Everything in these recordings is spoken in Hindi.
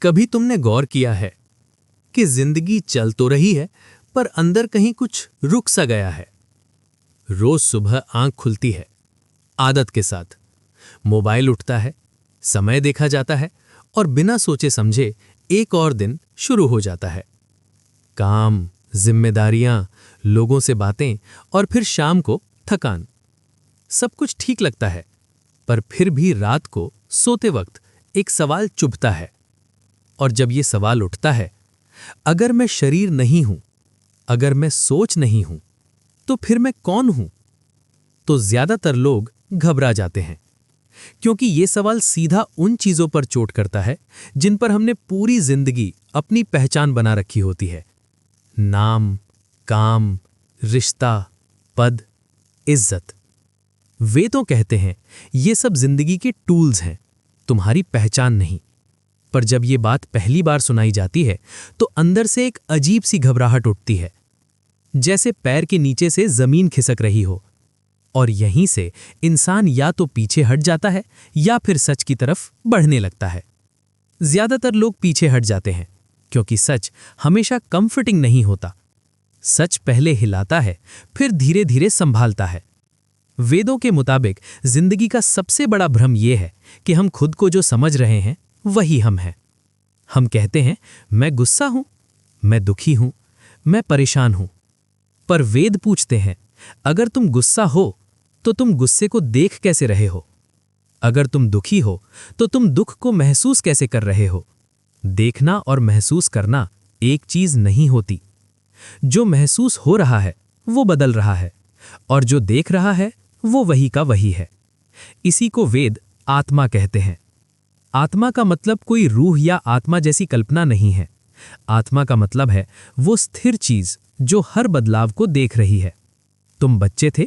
कभी तुमने गौर किया है कि जिंदगी चल तो रही है पर अंदर कहीं कुछ रुक सा गया है। रोज सुबह आंख खुलती है, आदत के साथ मोबाइल उठता है, समय देखा जाता है और बिना सोचे समझे एक और दिन शुरू हो जाता है। काम, जिम्मेदारियां, लोगों से बातें और फिर शाम को थकान। सब कुछ ठीक लगता है, पर फिर भी रात को सोते वक्त एक सवाल चुभता है। और जब ये सवाल उठता है, अगर मैं शरीर नहीं हूं, अगर मैं सोच नहीं हूं, तो फिर मैं कौन हूं? तो ज्यादातर लोग घबरा जाते हैं, क्योंकि ये सवाल सीधा उन चीजों पर चोट करता है जिन पर हमने पूरी जिंदगी अपनी पहचान बना रखी होती है। नाम, काम, रिश्ता, पद, इज्जत। वे तो कहते हैं ये सब जिंदगी के टूल्स हैं, तुम्हारी पहचान नहीं। पर जब ये बात पहली बार सुनाई जाती है तो अंदर से एक अजीब सी घबराहट उठती है, जैसे पैर के नीचे से जमीन खिसक रही हो। और यहीं से इंसान या तो पीछे हट जाता है या फिर सच की तरफ बढ़ने लगता है। ज्यादातर लोग पीछे हट जाते हैं, क्योंकि सच हमेशा कंफर्टिंग नहीं होता। सच पहले हिलाता है, फिर धीरे धीरे संभालता है। वेदों के मुताबिक जिंदगी का सबसे बड़ा भ्रम यह है कि हम खुद को जो समझ रहे हैं वही हम हैं। हम कहते हैं मैं गुस्सा हूं, मैं दुखी हूं, मैं परेशान हूं। पर वेद पूछते हैं, अगर तुम गुस्सा हो तो तुम गुस्से को देख कैसे रहे हो? अगर तुम दुखी हो तो तुम दुख को महसूस कैसे कर रहे हो? देखना और महसूस करना एक चीज नहीं होती। जो महसूस हो रहा है वो बदल रहा है, और जो देख रहा है वो वही का वही है। इसी को वेद आत्मा कहते हैं। आत्मा का मतलब कोई रूह या आत्मा जैसी कल्पना नहीं है। आत्मा का मतलब है वो स्थिर चीज जो हर बदलाव को देख रही है। तुम बच्चे थे,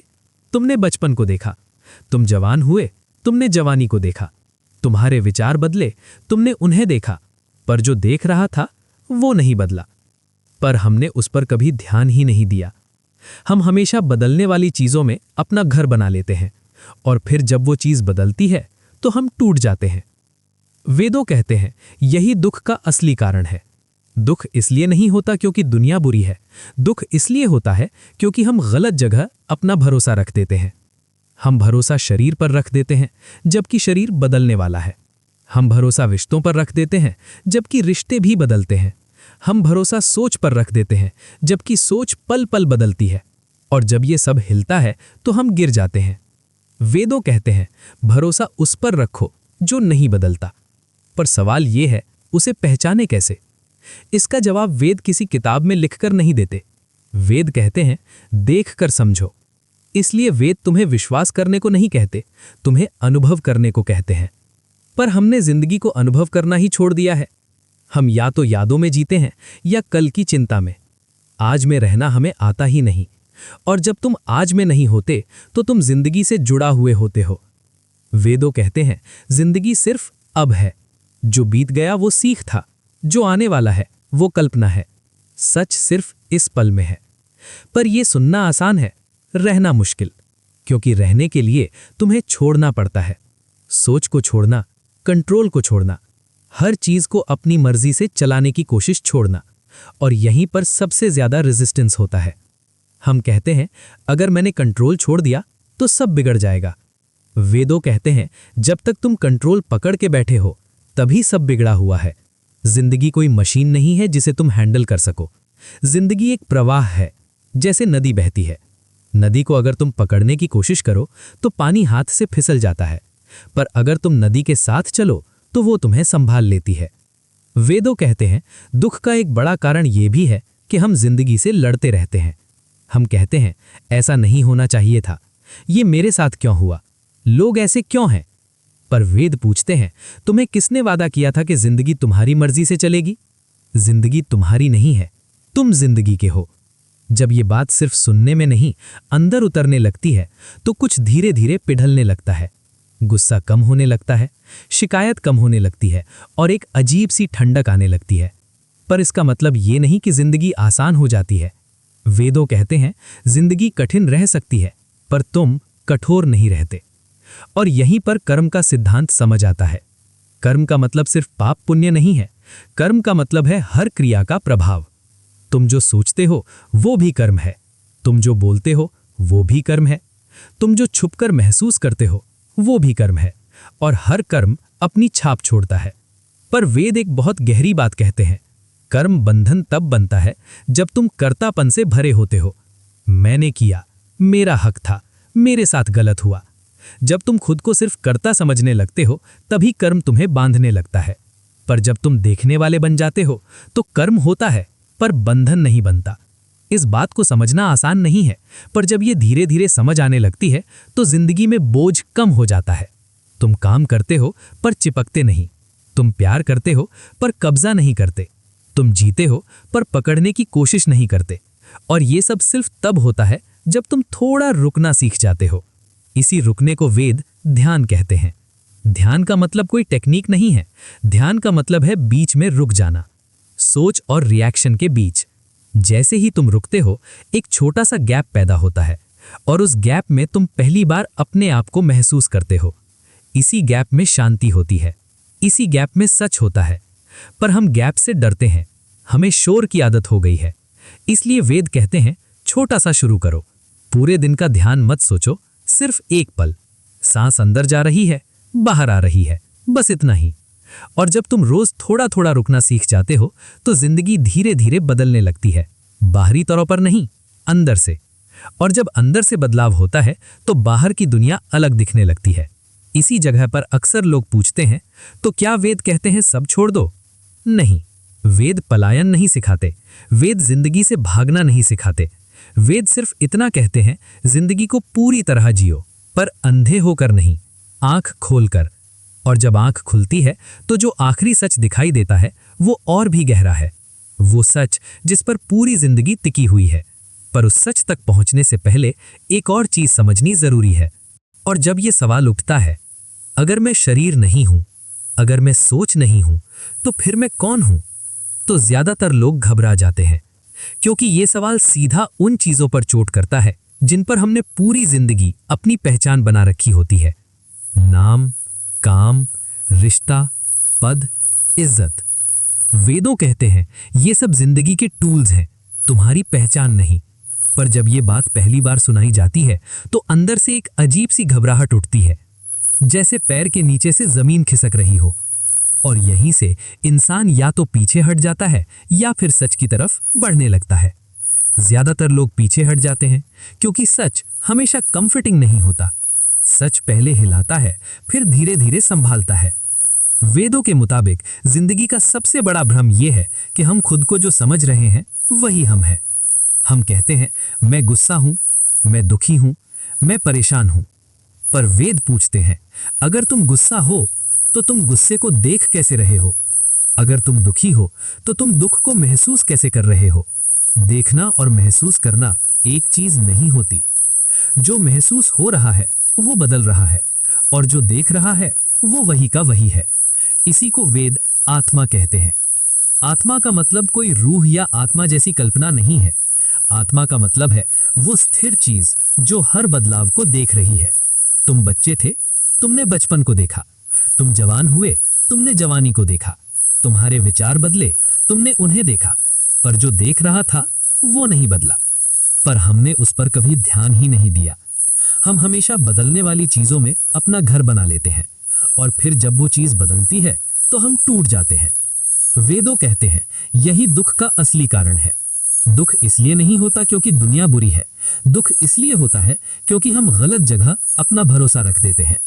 तुमने बचपन को देखा। तुम जवान हुए, तुमने जवानी को देखा। तुम्हारे विचार बदले, तुमने उन्हें देखा। पर जो देख रहा था वो नहीं बदला। पर हमने उस पर कभी ध्यान ही नहीं दिया। हम हमेशा बदलने वाली चीजों में अपना घर बना लेते हैं, और फिर जब वो चीज बदलती है तो हम टूट जाते हैं। वेदों कहते हैं यही दुख का असली कारण है। दुख इसलिए नहीं होता क्योंकि दुनिया बुरी है। दुख इसलिए होता है क्योंकि हम गलत जगह अपना भरोसा रख देते हैं। हम भरोसा शरीर पर रख देते हैं, जबकि शरीर बदलने वाला है। हम भरोसा रिश्तों पर रख देते हैं, जबकि रिश्ते भी बदलते हैं। हम भरोसा सोच पर रख देते हैं, जबकि सोच पल पल बदलती है। और जब ये सब हिलता है तो हम गिर जाते हैं। वेदों कहते हैं भरोसा उस पर रखो जो नहीं बदलता। पर सवाल ये है, उसे पहचाने कैसे? इसका जवाब वेद किसी किताब में लिखकर नहीं देते। वेद कहते हैं देखकर समझो। इसलिए वेद तुम्हें विश्वास करने को नहीं कहते, तुम्हें अनुभव करने को कहते हैं। पर हमने जिंदगी को अनुभव करना ही छोड़ दिया है। हम या तो यादों में जीते हैं या कल की चिंता में। आज में रहना हमें आता ही नहीं। और जब तुम आज में नहीं होते तो तुम जिंदगी से जुड़ा हुए होते हो। वेदों कहते हैं जिंदगी सिर्फ अब है। जो बीत गया वो सीख था, जो आने वाला है वो कल्पना है। सच सिर्फ इस पल में है। पर यह सुनना आसान है, रहना मुश्किल। क्योंकि रहने के लिए तुम्हें छोड़ना पड़ता है। सोच को छोड़ना, कंट्रोल को छोड़ना, हर चीज को अपनी मर्जी से चलाने की कोशिश छोड़ना। और यहीं पर सबसे ज्यादा रेजिस्टेंस होता है। हम कहते हैं अगर मैंने कंट्रोल छोड़ दिया तो सब बिगड़ जाएगा। वेदों कहते हैं जब तक तुम कंट्रोल पकड़ के बैठे हो तभी सब बिगड़ा हुआ है। जिंदगी कोई मशीन नहीं है जिसे तुम हैंडल कर सको। जिंदगी एक प्रवाह है, जैसे नदी बहती है। नदी को अगर तुम पकड़ने की कोशिश करो तो पानी हाथ से फिसल जाता है, पर अगर तुम नदी के साथ चलो तो वो तुम्हें संभाल लेती है। वेदों कहते हैं दुख का एक बड़ा कारण यह भी है कि हम जिंदगी से लड़ते रहते हैं। हम कहते हैं ऐसा नहीं होना चाहिए था, ये मेरे साथ क्यों हुआ, लोग ऐसे क्यों हैं? पर वेद पूछते हैं तुम्हें किसने वादा किया था कि जिंदगी तुम्हारी मर्जी से चलेगी? जिंदगी तुम्हारी नहीं है, तुम जिंदगी के हो। जब ये बात सिर्फ सुनने में नहीं अंदर उतरने लगती है तो कुछ धीरे धीरे पिघलने लगता है। गुस्सा कम होने लगता है, शिकायत कम होने लगती है, और एक अजीब सी ठंडक आने लगती है। पर इसका मतलब ये नहीं कि जिंदगी आसान हो जाती है। वेदों कहते हैं जिंदगी कठिन रह सकती है, पर तुम कठोर नहीं रहते। और यहीं पर कर्म का सिद्धांत समझ आता है। कर्म का मतलब सिर्फ पाप पुण्य नहीं है, कर्म का मतलब है हर क्रिया का प्रभाव। तुम जो सोचते हो वो भी कर्म है, तुम जो बोलते हो वो भी कर्म है, तुम जो छुपकर महसूस करते हो वो भी कर्म है, और हर कर्म अपनी छाप छोड़ता है। पर वेद एक बहुत गहरी बात कहते हैं, कर्म बंधन तब बनता है जब तुम कर्तापन से भरे होते हो। मैंने किया, मेरा हक था, मेरे साथ गलत हुआ। जब तुम खुद को सिर्फ कर्ता समझने लगते हो तभी कर्म तुम्हें बांधने लगता है। पर जब तुम देखने वाले बन जाते हो तो कर्म होता है पर बंधन नहीं बनता। इस बात को समझना आसान नहीं है, पर जब ये धीरे धीरे समझ आने लगती है तो जिंदगी में बोझ कम हो जाता है। तुम काम करते हो पर चिपकते नहीं, तुम प्यार करते हो पर कब्जा नहीं करते, तुम जीते हो पर पकड़ने की कोशिश नहीं करते। और ये सब सिर्फ तब होता है जब तुम थोड़ा रुकना सीख जाते हो। इसी रुकने को वेद ध्यान कहते हैं। ध्यान का मतलब कोई टेक्निक नहीं है, ध्यान का मतलब है बीच में रुक जाना, सोच और रिएक्शन के बीच। जैसे ही तुम रुकते हो एक छोटा सा गैप पैदा होता है, और उस गैप में तुम पहली बार अपने आप को महसूस करते हो। इसी गैप में शांति होती है, इसी गैप में सच होता है। पर हम गैप से डरते हैं, हमें शोर की आदत हो गई है। इसलिए वेद कहते हैं छोटा सा शुरू करो। पूरे दिन का ध्यान मत सोचो, सिर्फ एक पल, सांस अंदर जा रही है, बाहर आ रही है, बस इतना ही। और जब तुम रोज थोड़ा थोड़ा रुकना सीख जाते हो तो जिंदगी धीरे धीरे बदलने लगती है, बाहरी तौर पर नहीं, अंदर से। और जब अंदर से बदलाव होता है तो बाहर की दुनिया अलग दिखने लगती है। इसी जगह पर अक्सर लोग पूछते हैं, तो क्या वेद कहते हैं सब छोड़ दो? नहीं, वेद पलायन नहीं सिखाते, वेद जिंदगी से भागना नहीं सिखाते। वेद सिर्फ इतना कहते हैं, जिंदगी को पूरी तरह जियो, पर अंधे होकर नहीं, आंख खोलकर। और जब आंख खुलती है तो जो आखिरी सच दिखाई देता है वो और भी गहरा है, वो सच जिस पर पूरी जिंदगी टिकी हुई है। पर उस सच तक पहुंचने से पहले एक और चीज समझनी जरूरी है। और जब ये सवाल उठता है, अगर मैं शरीर नहीं हूं, अगर मैं सोच नहीं हूं, तो फिर मैं कौन हूं? तो ज्यादातर लोग घबरा जाते हैं, क्योंकि ये सवाल सीधा उन चीजों पर चोट करता है जिन पर हमने पूरी जिंदगी अपनी पहचान बना रखी होती है। नाम, काम, रिश्ता, पद, इज्जत। वेदों कहते हैं ये सब जिंदगी के टूल्स हैं, तुम्हारी पहचान नहीं। पर जब ये बात पहली बार सुनाई जाती है तो अंदर से एक अजीब सी घबराहट उठती है, जैसे पैर के नीचे से जमीन खिसक रही हो। और यहीं से इंसान या तो पीछे हट जाता है या फिर सच की तरफ बढ़ने लगता है। ज्यादातर लोग पीछे हट जाते हैं क्योंकि सच हमेशा कंफर्टिंग नहीं होता। सच पहले हिलाता है, फिर धीरे धीरे संभालता है। वेदों के मुताबिक जिंदगी का सबसे बड़ा भ्रम यह है कि हम खुद को जो समझ रहे हैं वही हम हैं। हम कहते हैं मैं गुस्सा हूं, मैं दुखी हूं, मैं परेशान हूं। पर वेद पूछते हैं, अगर तुम गुस्सा हो तो तुम गुस्से को देख कैसे रहे हो? अगर तुम दुखी हो तो तुम दुख को महसूस कैसे कर रहे हो? देखना और महसूस करना एक चीज नहीं होती। जो महसूस हो रहा है वो बदल रहा है, और जो देख रहा है वो वही का वही है। इसी को वेद आत्मा कहते हैं। आत्मा का मतलब कोई रूह या आत्मा जैसी कल्पना नहीं है। आत्मा का मतलब है वो स्थिर चीज जो हर बदलाव को देख रही है। तुम बच्चे थे, तुमने बचपन को देखा। तुम जवान हुए, तुमने जवानी को देखा। तुम्हारे विचार बदले, तुमने उन्हें देखा। पर जो देख रहा था वो नहीं बदला। पर हमने उस पर कभी ध्यान ही नहीं दिया। हम हमेशा बदलने वाली चीजों में अपना घर बना लेते हैं, और फिर जब वो चीज बदलती है तो हम टूट जाते हैं। वेदों कहते हैं यही दुख का असली कारण है। दुख इसलिए नहीं होता क्योंकि दुनिया बुरी है, दुख इसलिए होता है क्योंकि हम गलत जगह अपना भरोसा रख देते हैं।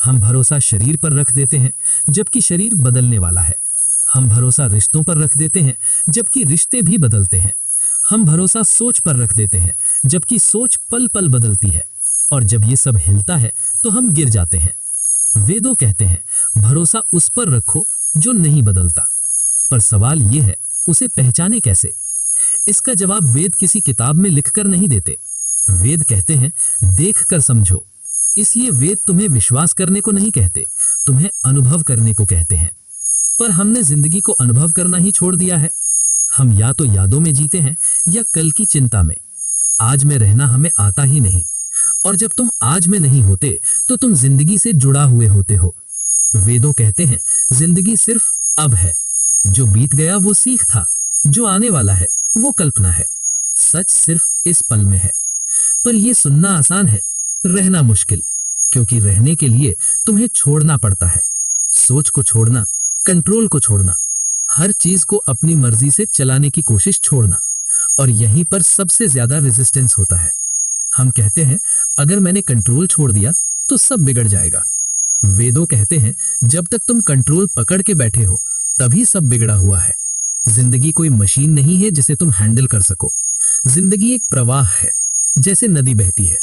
हम भरोसा शरीर पर रख देते हैं जबकि शरीर बदलने वाला है। हम भरोसा रिश्तों पर रख देते हैं जबकि रिश्ते भी बदलते हैं। हम भरोसा सोच पर रख देते हैं जबकि सोच पल पल बदलती है। और जब ये सब हिलता है तो हम गिर जाते हैं। वेदों कहते हैं भरोसा उस पर रखो जो नहीं बदलता। पर सवाल यह है, उसे पहचाने कैसे? इसका जवाब वेद किसी किताब में लिखकर नहीं देते। वेद कहते हैं देख कर समझो। इसलिए वेद तुम्हें विश्वास करने को नहीं कहते, तुम्हें अनुभव करने को कहते हैं। पर हमने जिंदगी को अनुभव करना ही छोड़ दिया है। हम या तो यादों में जीते हैं या कल की चिंता में। आज में रहना हमें आता ही नहीं। और जब तुम आज में नहीं होते तो तुम जिंदगी से जुड़ा हुए होते हो। वेदों कहते हैं जिंदगी सिर्फ अब है, जो बीत गया वो सीख था, जो आने वाला है वो कल्पना है। सच सिर्फ इस पल में है। पर यह सुनना आसान है, रहना मुश्किल, क्योंकि रहने के लिए तुम्हें छोड़ना पड़ता है। सोच को छोड़ना, कंट्रोल को छोड़ना, हर चीज को अपनी मर्जी से चलाने की कोशिश छोड़ना। और यहीं पर सबसे ज्यादा रेजिस्टेंस होता है। हम कहते हैं अगर मैंने कंट्रोल छोड़ दिया तो सब बिगड़ जाएगा। वेदों कहते हैं जब तक तुम कंट्रोल पकड़ के बैठे हो तभी सब बिगड़ा हुआ है। जिंदगी कोई मशीन नहीं है जिसे तुम हैंडल कर सको। जिंदगी एक प्रवाह है, जैसे नदी बहती है।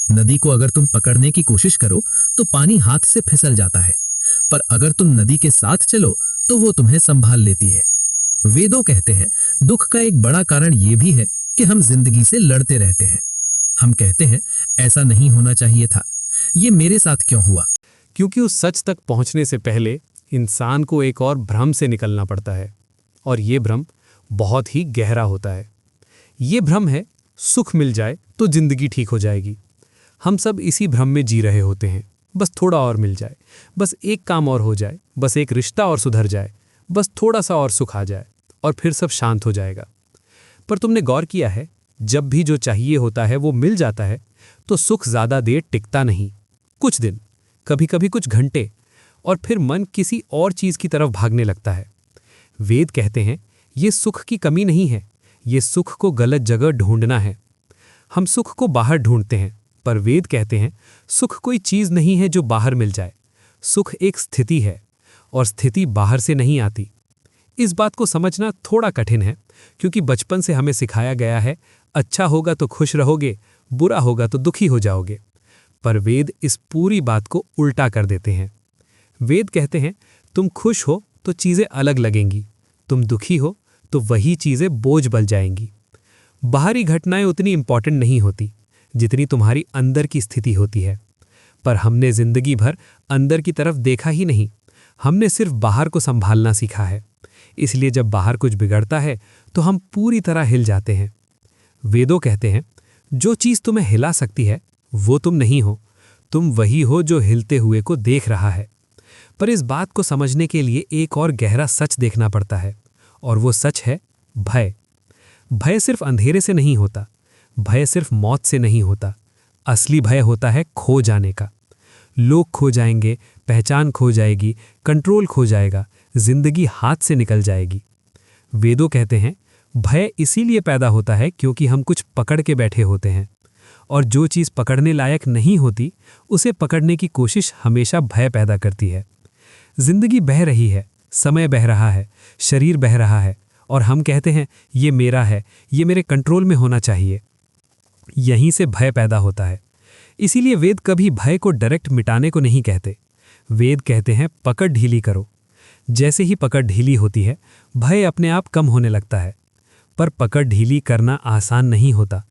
नदी को अगर तुम पकड़ने की कोशिश करो तो पानी हाथ से फिसल जाता है, पर अगर तुम नदी के साथ चलो तो वो तुम्हें संभाल लेती है। वेदों कहते हैं दुख का एक बड़ा कारण यह भी है कि हम जिंदगी से लड़ते रहते हैं। हम कहते हैं ऐसा नहीं होना चाहिए था, ये मेरे साथ क्यों हुआ। क्योंकि उस सच तक पहुंचने से पहले इंसान को एक और भ्रम से निकलना पड़ता है, और ये भ्रम बहुत ही गहरा होता है। ये भ्रम है सुख मिल जाए तो जिंदगी ठीक हो जाएगी। हम सब इसी भ्रम में जी रहे होते हैं, बस थोड़ा और मिल जाए, बस एक काम और हो जाए, बस एक रिश्ता और सुधर जाए, बस थोड़ा सा और सुख आ जाए और फिर सब शांत हो जाएगा। पर तुमने गौर किया है, जब भी जो चाहिए होता है वो मिल जाता है तो सुख ज्यादा देर टिकता नहीं। कुछ दिन, कभी कभी कुछ घंटे, और फिर मन किसी और चीज की तरफ भागने लगता है। वेद कहते हैं ये सुख की कमी नहीं है, ये सुख को गलत जगह ढूंढना है। हम सुख को बाहर ढूंढते हैं, पर वेद कहते हैं सुख कोई चीज नहीं है जो बाहर मिल जाए। सुख एक स्थिति है, और स्थिति बाहर से नहीं आती। इस बात को समझना थोड़ा कठिन है, क्योंकि बचपन से हमें सिखाया गया है अच्छा होगा तो खुश रहोगे, बुरा होगा तो दुखी हो जाओगे। पर वेद इस पूरी बात को उल्टा कर देते हैं। वेद कहते हैं तुम खुश हो तो चीजें अलग लगेंगी, तुम दुखी हो तो वही चीजें बोझ बन जाएंगी। बाहरी घटनाएं उतनी इंपॉर्टेंट नहीं होती जितनी तुम्हारी अंदर की स्थिति होती है। पर हमने जिंदगी भर अंदर की तरफ देखा ही नहीं, हमने सिर्फ बाहर को संभालना सीखा है। इसलिए जब बाहर कुछ बिगड़ता है तो हम पूरी तरह हिल जाते हैं। वेदों कहते हैं जो चीज तुम्हें हिला सकती है वो तुम नहीं हो, तुम वही हो जो हिलते हुए को देख रहा है। पर इस बात को समझने के लिए एक और गहरा सच देखना पड़ता है, और वो सच है भय। भय सिर्फ अंधेरे से नहीं होता, भय सिर्फ मौत से नहीं होता। असली भय होता है खो जाने का। लोग खो जाएंगे, पहचान खो जाएगी, कंट्रोल खो जाएगा, जिंदगी हाथ से निकल जाएगी। वेदों कहते हैं भय इसीलिए पैदा होता है क्योंकि हम कुछ पकड़ के बैठे होते हैं, और जो चीज़ पकड़ने लायक नहीं होती उसे पकड़ने की कोशिश हमेशा भय पैदा करती है। जिंदगी बह रही है, समय बह रहा है, शरीर बह रहा है, और हम कहते हैं ये मेरा है, ये मेरे कंट्रोल में होना चाहिए। यहीं से भय पैदा होता है। इसीलिए वेद कभी भय को डायरेक्ट मिटाने को नहीं कहते। वेद कहते हैं पकड़ ढीली करो। जैसे ही पकड़ ढीली होती है, भय अपने आप कम होने लगता है। पर पकड़ ढीली करना आसान नहीं होता,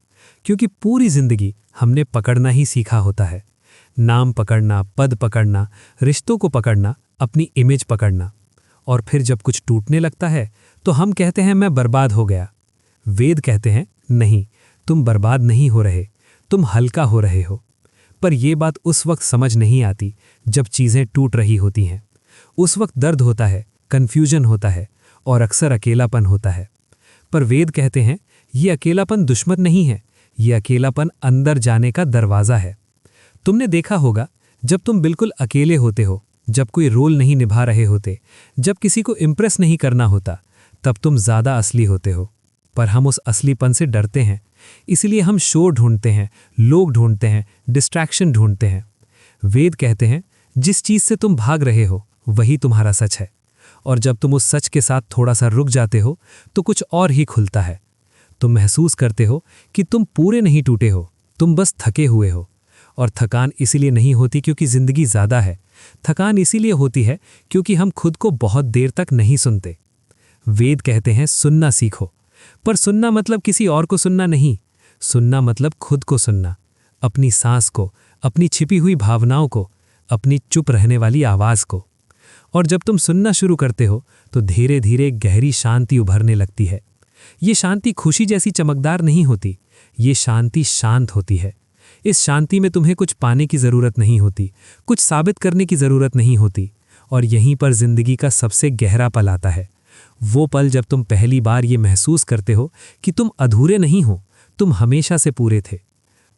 क्योंकि पूरी जिंदगी हमने पकड़ना ही सीखा होता है। नाम पकड़ना, पद पकड़ना, रिश्तों को पकड़ना, अपनी इमेज पकड़ना। और फिर जब कुछ टूटने लगता है तो हम कहते हैं मैं बर्बाद हो गया। वेद कहते हैं नहीं, तुम बर्बाद नहीं हो रहे, तुम हल्का हो रहे हो। पर यह बात उस वक्त समझ नहीं आती जब चीज़ें टूट रही होती हैं। उस वक्त दर्द होता है, कन्फ्यूजन होता है, और अक्सर अकेलापन होता है। पर वेद कहते हैं ये अकेलापन दुश्मन नहीं है, ये अकेलापन अंदर जाने का दरवाज़ा है। तुमने देखा होगा जब तुम बिल्कुल अकेले होते हो, जब कोई रोल नहीं निभा रहे होते, जब किसी को इम्प्रेस नहीं करना होता, तब तुम ज़्यादा असली होते हो। पर हम उस असलीपन से डरते हैं, इसलिए हम शोर ढूंढते हैं, लोग ढूंढते हैं, डिस्ट्रैक्शन ढूंढते हैं। वेद कहते हैं जिस चीज़ से तुम भाग रहे हो वही तुम्हारा सच है, और जब तुम उस सच के साथ थोड़ा सा रुक जाते हो तो कुछ और ही खुलता है। तुम महसूस करते हो कि तुम पूरे नहीं टूटे हो, तुम बस थके हुए हो। और थकान इसीलिए नहीं होती क्योंकि जिंदगी ज़्यादा है, थकान इसीलिए होती है क्योंकि हम खुद को बहुत देर तक नहीं सुनते। वेद कहते हैं सुनना सीखो, पर सुनना मतलब किसी और को सुनना नहीं, सुनना मतलब खुद को सुनना, अपनी सांस को, अपनी छिपी हुई भावनाओं को, अपनी चुप रहने वाली आवाज़ को। और जब तुम सुनना शुरू करते हो तो धीरे धीरे गहरी शांति उभरने लगती है। ये शांति खुशी जैसी चमकदार नहीं होती, ये शांति शांत होती है। इस शांति में तुम्हें कुछ पाने की ज़रूरत नहीं होती, कुछ साबित करने की ज़रूरत नहीं होती। और यहीं पर जिंदगी का सबसे गहरा पल आता है। वो पल जब तुम पहली बार ये महसूस करते हो कि तुम अधूरे नहीं हो, तुम हमेशा से पूरे थे।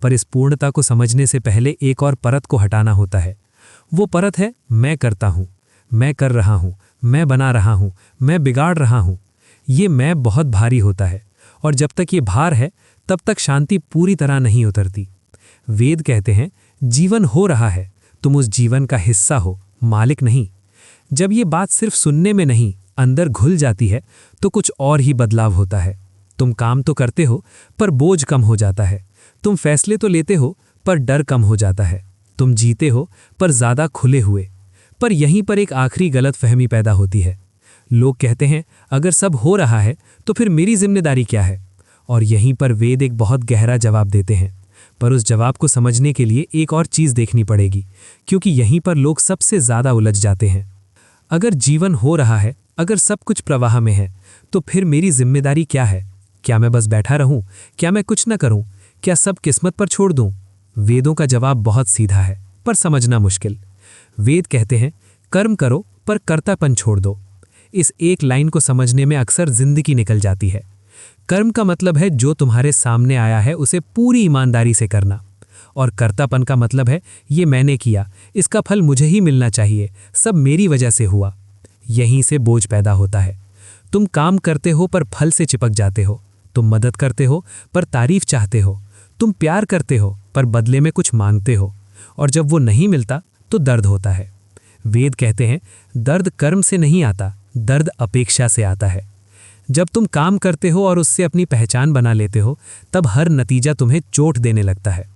पर इस पूर्णता को समझने से पहले एक और परत को हटाना होता है। वो परत है मैं करता हूँ, मैं कर रहा हूँ, मैं बना रहा हूँ, मैं बिगाड़ रहा हूँ। ये मैं बहुत भारी होता है और जब तक ये भार है तब तक शांति पूरी तरह नहीं उतरती। वेद कहते हैं जीवन हो रहा है, तुम उस जीवन का हिस्सा हो, मालिक नहीं। जब ये बात सिर्फ सुनने में नहीं अंदर घुल जाती है तो कुछ और ही बदलाव होता है। तुम काम तो करते हो पर बोझ कम हो जाता है। तुम फैसले तो लेते हो पर डर कम हो जाता है। तुम जीते हो पर ज्यादा खुले हुए। पर यहीं पर एक आखिरी गलत फहमी पैदा होती है। लोग कहते हैं अगर सब हो रहा है तो फिर मेरी जिम्मेदारी क्या है। और यहीं पर वेद एक बहुत गहरा जवाब देते हैं। पर उस जवाब को समझने के लिए एक और चीज देखनी पड़ेगी, क्योंकि यहीं पर लोग सबसे ज्यादा उलझ जाते हैं। अगर जीवन हो रहा है, अगर सब कुछ प्रवाह में है, तो फिर मेरी जिम्मेदारी क्या है? क्या मैं बस बैठा रहूं? क्या मैं कुछ न करूं? क्या सब किस्मत पर छोड़ दूं? वेदों का जवाब बहुत सीधा है पर समझना मुश्किल। वेद कहते हैं कर्म करो पर कर्तापन छोड़ दो। इस एक लाइन को समझने में अक्सर जिंदगी निकल जाती है। कर्म का मतलब है जो तुम्हारे सामने आया है उसे पूरी ईमानदारी से करना, और कर्तापन का मतलब है ये मैंने किया, इसका फल मुझे ही मिलना चाहिए, सब मेरी वजह से हुआ। यहीं से बोझ पैदा होता है। तुम काम करते हो पर फल से चिपक जाते हो। तुम मदद करते हो पर तारीफ चाहते हो। तुम प्यार करते हो पर बदले में कुछ मांगते हो, और जब वो नहीं मिलता तो दर्द होता है। वेद कहते हैं दर्द कर्म से नहीं आता, दर्द अपेक्षा से आता है। जब तुम काम करते हो और उससे अपनी पहचान बना लेते हो तब हर नतीजा तुम्हें चोट देने लगता है।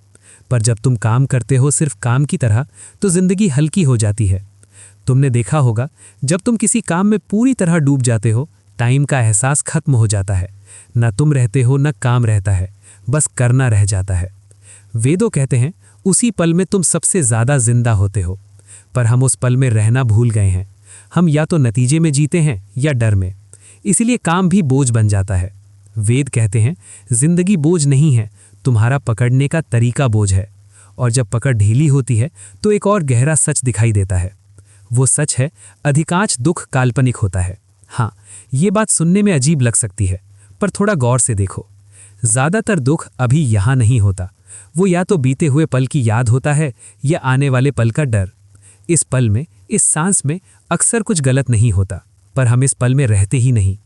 पर जब तुम काम करते हो सिर्फ काम की तरह तो जिंदगी हल्की हो जाती है। तुमने देखा होगा जब तुम किसी काम में पूरी तरह डूब जाते हो टाइम का एहसास खत्म हो जाता है। न तुम रहते हो न काम रहता है, बस करना रह जाता है। वेदों कहते हैं उसी पल में तुम सबसे ज्यादा जिंदा होते हो। पर हम उस पल में रहना भूल गए हैं। हम या तो नतीजे में जीते हैं या डर में। इसीलिए काम भी बोझ बन जाता है। वेद कहते हैं जिंदगी बोझ नहीं है, तुम्हारा पकड़ने का तरीका बोझ है। और जब पकड़ ढीली होती है तो एक और गहरा सच दिखाई देता है। वो सच है अधिकांश दुख काल्पनिक होता है। हाँ, ये बात सुनने में अजीब लग सकती है, पर थोड़ा गौर से देखो। ज्यादातर दुख अभी यहां नहीं होता। वो या तो बीते हुए पल की याद होता है या आने वाले पल का डर। इस पल में, इस सांस में अक्सर कुछ गलत नहीं होता, पर हम इस पल में रहते ही नहीं।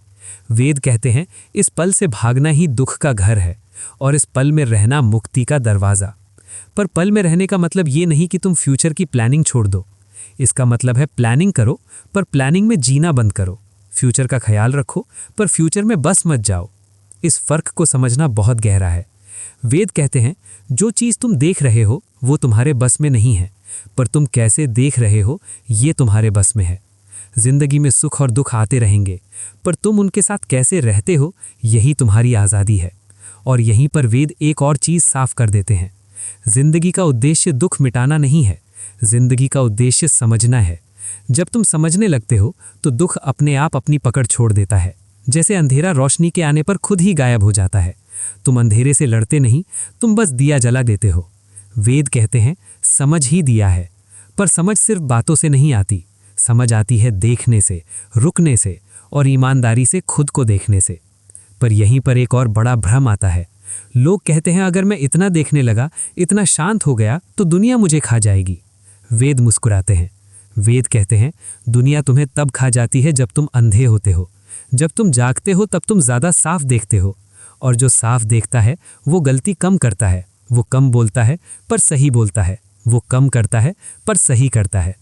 वेद कहते हैं इस पल से भागना ही दुख का घर है और इस पल में रहना मुक्ति का दरवाज़ा। पर पल में रहने का मतलब ये नहीं कि तुम फ्यूचर की प्लानिंग छोड़ दो। इसका मतलब है प्लानिंग करो पर प्लानिंग में जीना बंद करो। फ्यूचर का ख्याल रखो पर फ्यूचर में बस मत जाओ। इस फर्क को समझना बहुत गहरा है। वेद कहते हैं जो चीज़ तुम देख रहे हो वो तुम्हारे बस में नहीं है, पर तुम कैसे देख रहे हो ये तुम्हारे बस में है। जिंदगी में सुख और दुख आते रहेंगे, पर तुम उनके साथ कैसे रहते हो यही तुम्हारी आज़ादी है। और यहीं पर वेद एक और चीज़ साफ कर देते हैं। जिंदगी का उद्देश्य दुख मिटाना नहीं है, जिंदगी का उद्देश्य समझना है। जब तुम समझने लगते हो तो दुख अपने आप अपनी पकड़ छोड़ देता है। जैसे अंधेरा रोशनी के आने पर खुद ही गायब हो जाता है। तुम अंधेरे से लड़ते नहीं, तुम बस दिया जला देते हो। वेद कहते हैं समझ ही दिया है, पर समझ सिर्फ बातों से नहीं आती। समझ आती है देखने से, रुकने से और ईमानदारी से खुद को देखने से। पर यहीं पर एक और बड़ा भ्रम आता है। लोग कहते हैं अगर मैं इतना देखने लगा, इतना शांत हो गया तो दुनिया मुझे खा जाएगी। वेद मुस्कुराते हैं। वेद कहते हैं दुनिया तुम्हें तब खा जाती है जब तुम अंधे होते हो। जब तुम जागते हो तब तुम ज़्यादा साफ देखते हो, और जो साफ देखता है वो गलती कम करता है। वो कम बोलता है पर सही बोलता है। वो कम करता है पर सही करता है।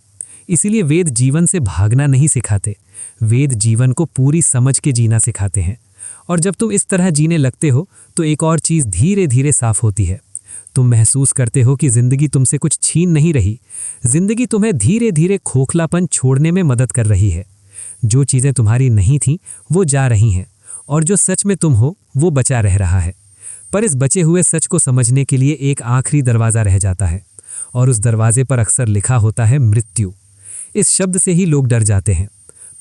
इसीलिए वेद जीवन से भागना नहीं सिखाते, वेद जीवन को पूरी समझ के जीना सिखाते हैं। और जब तुम इस तरह जीने लगते हो तो एक और चीज़ धीरे धीरे साफ होती है। तुम महसूस करते हो कि जिंदगी तुमसे कुछ छीन नहीं रही, जिंदगी तुम्हें धीरे धीरे खोखलापन छोड़ने में मदद कर रही है। जो चीज़ें तुम्हारी नहीं थीं वो जा रही हैं, और जो सच में तुम हो वो बचा रह रहा है। पर इस बचे हुए सच को समझने के लिए एक आखिरी दरवाज़ा रह जाता है, और उस दरवाजे पर अक्सर लिखा होता है मृत्यु। इस शब्द से ही लोग डर जाते हैं,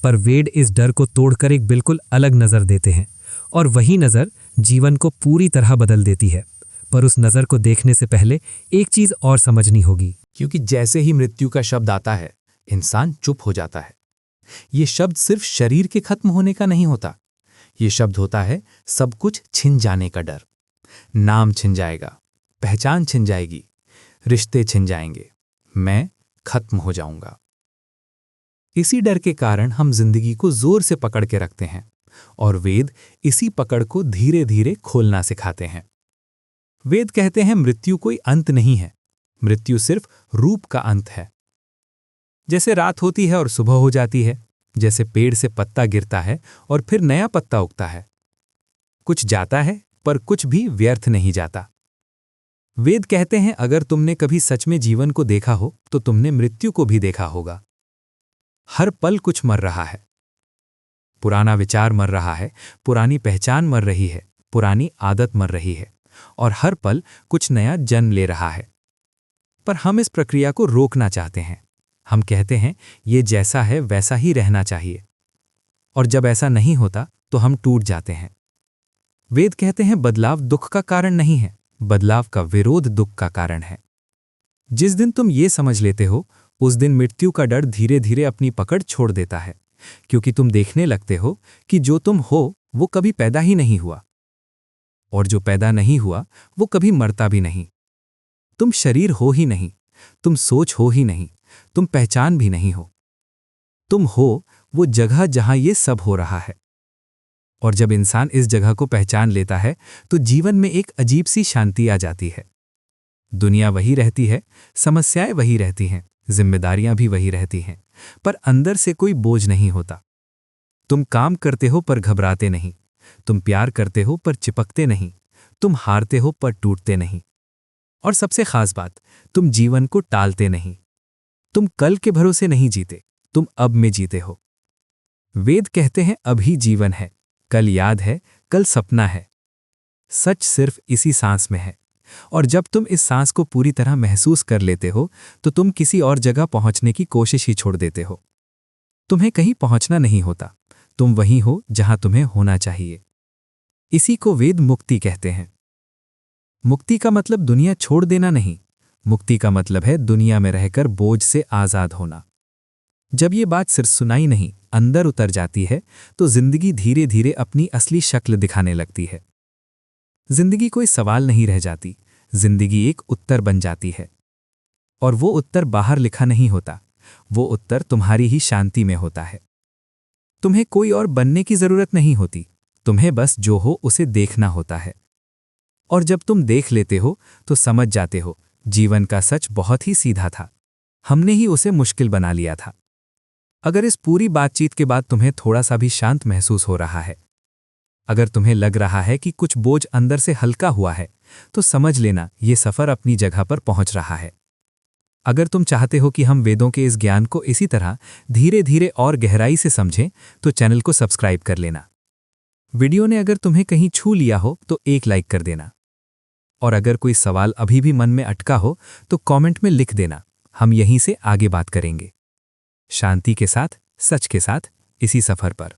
पर वेद इस डर को तोड़कर एक बिल्कुल अलग नज़र देते हैं, और वही नज़र जीवन को पूरी तरह बदल देती है। पर उस नज़र को देखने से पहले एक चीज़ और समझनी होगी, क्योंकि जैसे ही मृत्यु का शब्द आता है इंसान चुप हो जाता है। ये शब्द सिर्फ शरीर के खत्म होने का नहीं होता। ये शब्द होता है सब कुछ छिन जाने का डर। नाम छिन जाएगा, पहचान छिन जाएगी, रिश्ते छिन जाएंगे, मैं खत्म हो जाऊंगा। इसी डर के कारण हम जिंदगी को जोर से पकड़ के रखते हैं और वेद इसी पकड़ को धीरे धीरे खोलना सिखाते हैं। वेद कहते हैं मृत्यु कोई अंत नहीं है, मृत्यु सिर्फ रूप का अंत है। जैसे रात होती है और सुबह हो जाती है, जैसे पेड़ से पत्ता गिरता है और फिर नया पत्ता उगता है। कुछ जाता है पर कुछ भी व्यर्थ नहीं जाता। वेद कहते हैं अगर तुमने कभी सच में जीवन को देखा हो तो तुमने मृत्यु को भी देखा होगा। हर पल कुछ मर रहा है। पुराना विचार मर रहा है, पुरानी पहचान मर रही है, पुरानी आदत मर रही है और हर पल कुछ नया जन्म ले रहा है। पर हम इस प्रक्रिया को रोकना चाहते हैं। हम कहते हैं ये जैसा है वैसा ही रहना चाहिए, और जब ऐसा नहीं होता तो हम टूट जाते हैं। वेद कहते हैं बदलाव दुख का कारण नहीं है, बदलाव का विरोध दुख का कारण है। जिस दिन तुम ये समझ लेते हो उस दिन मृत्यु का डर धीरे धीरे अपनी पकड़ छोड़ देता है, क्योंकि तुम देखने लगते हो कि जो तुम हो वो कभी पैदा ही नहीं हुआ, और जो पैदा नहीं हुआ वो कभी मरता भी नहीं। तुम शरीर हो ही नहीं, तुम सोच हो ही नहीं, तुम पहचान भी नहीं हो। तुम हो वो जगह जहां ये सब हो रहा है। और जब इंसान इस जगह को पहचान लेता है तो जीवन में एक अजीब सी शांति आ जाती है। दुनिया वही रहती है, समस्याएं वही रहती हैं, जिम्मेदारियां भी वही रहती हैं, पर अंदर से कोई बोझ नहीं होता। तुम काम करते हो पर घबराते नहीं, तुम प्यार करते हो पर चिपकते नहीं, तुम हारते हो पर टूटते नहीं, और सबसे खास बात, तुम जीवन को टालते नहीं। तुम कल के भरोसे नहीं जीते, तुम अब में जीते हो। वेद कहते हैं अभी जीवन है, कल याद है, कल सपना है। सच सिर्फ इसी सांस में है, और जब तुम इस सांस को पूरी तरह महसूस कर लेते हो तो तुम किसी और जगह पहुंचने की कोशिश ही छोड़ देते हो। तुम्हें कहीं पहुंचना नहीं होता, तुम वहीं हो जहां तुम्हें होना चाहिए। इसी को वेद मुक्ति कहते हैं। मुक्ति का मतलब दुनिया छोड़ देना नहीं, मुक्ति का मतलब है दुनिया में रहकर बोझ से आजाद होना। जब ये बात सिर्फ सुनाई नहीं, अंदर उतर जाती है तो जिंदगी धीरे धीरे अपनी असली शक्ल दिखाने लगती है। जिंदगी कोई सवाल नहीं रह जाती, जिंदगी एक उत्तर बन जाती है। और वो उत्तर बाहर लिखा नहीं होता, वो उत्तर तुम्हारी ही शांति में होता है। तुम्हें कोई और बनने की जरूरत नहीं होती, तुम्हें बस जो हो उसे देखना होता है। और जब तुम देख लेते हो तो समझ जाते हो जीवन का सच बहुत ही सीधा था, हमने ही उसे मुश्किल बना लिया था। अगर इस पूरी बातचीत के बाद तुम्हें थोड़ा सा भी शांत महसूस हो रहा है, अगर तुम्हें लग रहा है कि कुछ बोझ अंदर से हल्का हुआ है, तो समझ लेना ये सफर अपनी जगह पर पहुंच रहा है। अगर तुम चाहते हो कि हम वेदों के इस ज्ञान को इसी तरह धीरे धीरे और गहराई से समझें तो चैनल को सब्सक्राइब कर लेना। वीडियो ने अगर तुम्हें कहीं छू लिया हो तो एक लाइक कर देना, और अगर कोई सवाल अभी भी मन में अटका हो तो कमेंट में लिख देना, हम यहीं से आगे बात करेंगे। शांति के साथ, सच के साथ, इसी सफर पर।